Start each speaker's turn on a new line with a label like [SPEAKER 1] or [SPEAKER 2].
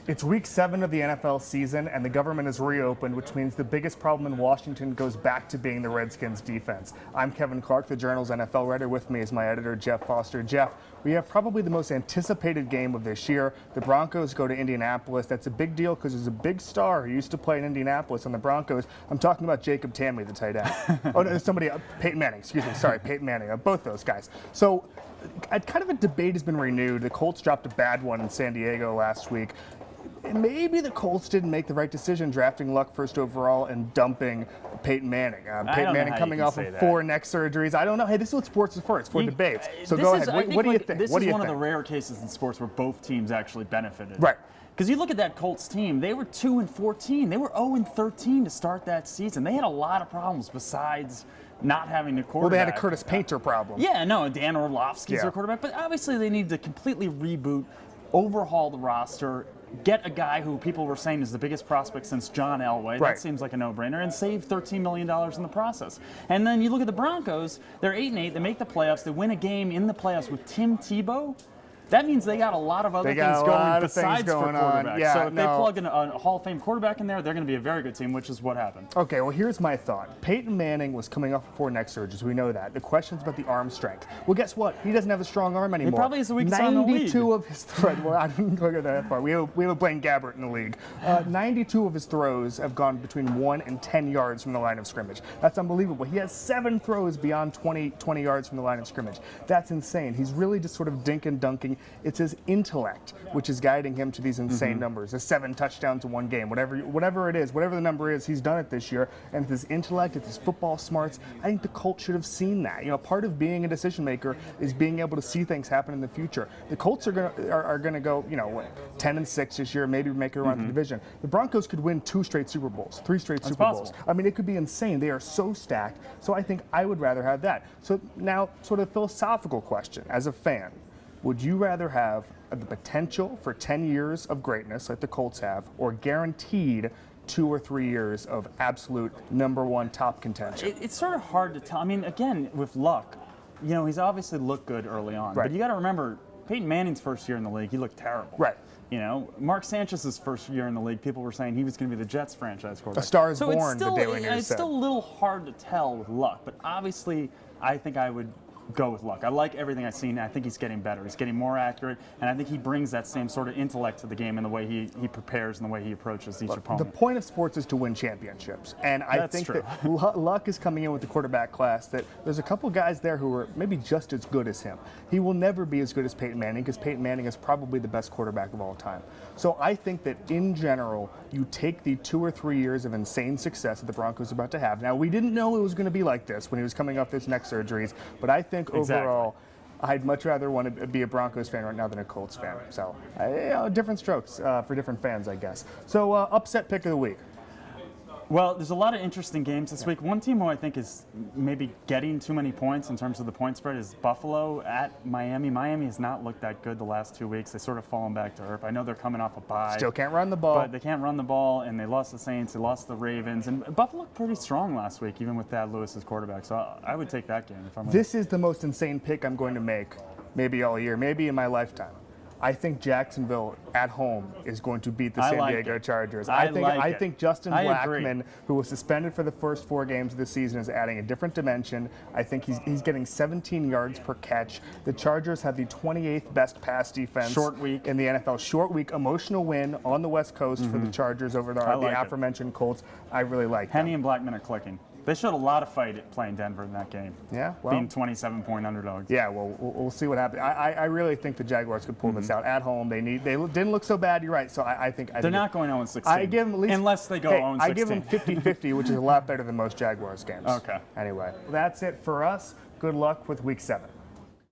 [SPEAKER 1] It's week 7 of the NFL season, and the government has reopened, which means the biggest problem in Washington goes back to being the Redskins' defense. I'm Kevin Clark, the Journal's NFL writer. With me is my editor, Jeff Foster. Jeff, we have probably the most anticipated game of this year. The Broncos go to Indianapolis. That's a big deal because there's a big star who used to play in Indianapolis on the Broncos. I'm talking about Jacob Tamme, the tight end. Oh, no, Peyton Manning, Peyton Manning, both those guys. So, kind of a debate has been renewed. The Colts dropped a bad one in San Diego last week. Maybe the Colts didn't make the right decision drafting Luck first overall and dumping Peyton Manning. Peyton Manning coming off of 4 neck surgeries. I don't know. Hey, this is what sports is for. It's for debates. So go ahead. What do you think?
[SPEAKER 2] This is one of the rare cases in sports where both teams actually benefited.
[SPEAKER 1] Right.
[SPEAKER 2] Because you look at that Colts team, they were 2-14. They were 0-13 to start that season. They had a lot of problems besides not having a quarterback.
[SPEAKER 1] Well, they had a Curtis Painter problem.
[SPEAKER 2] Yeah, no, Dan Orlovsky's their quarterback. But obviously they need to completely reboot, overhaul the roster, get a guy who people were saying is the biggest prospect since John Elway. That seems like a no-brainer, and save $13 million in the process. And then you look at the Broncos, they're 8-8, they make the playoffs, they win a game in the playoffs with Tim Tebow. That means they got a lot of other things going besides for quarterback.
[SPEAKER 1] Yeah,
[SPEAKER 2] so if they plug in a Hall of Fame quarterback in there, they're going to be a very good team, which is what happened.
[SPEAKER 1] Okay, well, here's my thought. Peyton Manning was coming off of 4 neck surgeries. We know that. The question's about the arm strength. Well, guess what? He doesn't have a strong arm anymore.
[SPEAKER 2] He probably is the weakest arm in the league.
[SPEAKER 1] 92 of his throws. Well, I didn't go that far. We have a Blaine Gabbert in the league. 92 of his throws have gone between 1 and 10 yards from the line of scrimmage. That's unbelievable. He has 7 throws beyond 20 yards from the line of scrimmage. That's insane. He's really just sort of dink and dunking. It's his intellect which is guiding him to these insane numbers. The 7 touchdowns in one game, whatever it is, whatever the number is, he's done it this year. And it's his intellect, it's his football smarts. I think the Colts should have seen that. You know, part of being a decision maker is being able to see things happen in the future. The Colts are gonna go, 10-6 this year, maybe make it around the division. The Broncos could win 2 straight Super Bowls, 3 straight Super Bowls. I mean, it could be insane. They are so stacked. So I think I would rather have that. So now, sort of philosophical question as a fan. Would you rather have the potential for 10 years of greatness like the Colts have, or guaranteed 2 or 3 years of absolute #1 top contention?
[SPEAKER 2] It's sort of hard to tell. I mean, again, with Luck, he's obviously looked good early on. But you got to remember, Peyton Manning's first year in the league, he looked terrible.
[SPEAKER 1] Right.
[SPEAKER 2] Mark Sanchez's first year in the league, people were saying he was going to be the Jets franchise quarterback.
[SPEAKER 1] A star is born, the Daily News said.
[SPEAKER 2] It's still a little hard to tell with Luck, but obviously I think I would go with Luck. I like everything I've seen. I think he's getting better. He's getting more accurate, and I think he brings that same sort of intellect to the game in the way he prepares and the way he approaches each opponent.
[SPEAKER 1] The point of sports is to win championships, and I think that Luck is coming in with the quarterback class that there's a couple guys there who are maybe just as good as him. He will never be as good as Peyton Manning because Peyton Manning is probably the best quarterback of all time. So I think that in general, you take the 2 or 3 years of insane success that the Broncos are about to have. Now, we didn't know it was going to be like this when he was coming off his neck surgeries, but I think overall, I'd much rather want to be a Broncos fan right now than a Colts fan. So, different strokes for different fans, I guess. So, upset pick of the week.
[SPEAKER 2] Well, there's a lot of interesting games this week. One team who I think is maybe getting too many points in terms of the point spread is Buffalo at Miami. Miami has not looked that good the last 2 weeks. They've sort of fallen back to earth. I know they're coming off a bye.
[SPEAKER 1] Still can't run the ball.
[SPEAKER 2] But they can't run the ball, and they lost the Saints, they lost the Ravens. And Buffalo looked pretty strong last week, even with Thad Lewis as quarterback. So I would take that game if I'm
[SPEAKER 1] This is the most insane pick I'm going to make, maybe all year, maybe in my lifetime. I think Jacksonville at home is going to beat the San Diego Chargers. I think Justin Blackmon, who was suspended for the first 4 games of the season, is adding a different dimension. I think he's getting 17 yards per catch. The Chargers have the 28th best pass defense in the NFL. Short week, emotional win on the West Coast for the Chargers over the aforementioned Colts. I really like
[SPEAKER 2] Henny and Blackmon are clicking. They showed a lot of fight at playing Denver in that game.
[SPEAKER 1] Yeah, well,
[SPEAKER 2] being 27-point underdogs.
[SPEAKER 1] Yeah, well, we'll see what happens. I really think the Jaguars could pull this out at home. They didn't look so bad. You're right. So I think
[SPEAKER 2] they're not going 0-16.
[SPEAKER 1] I give them at least
[SPEAKER 2] unless they go 0-16.
[SPEAKER 1] I give them 50-50, which is a lot better than most Jaguars games.
[SPEAKER 2] Okay.
[SPEAKER 1] Anyway, that's it for us. Good luck with Week 7.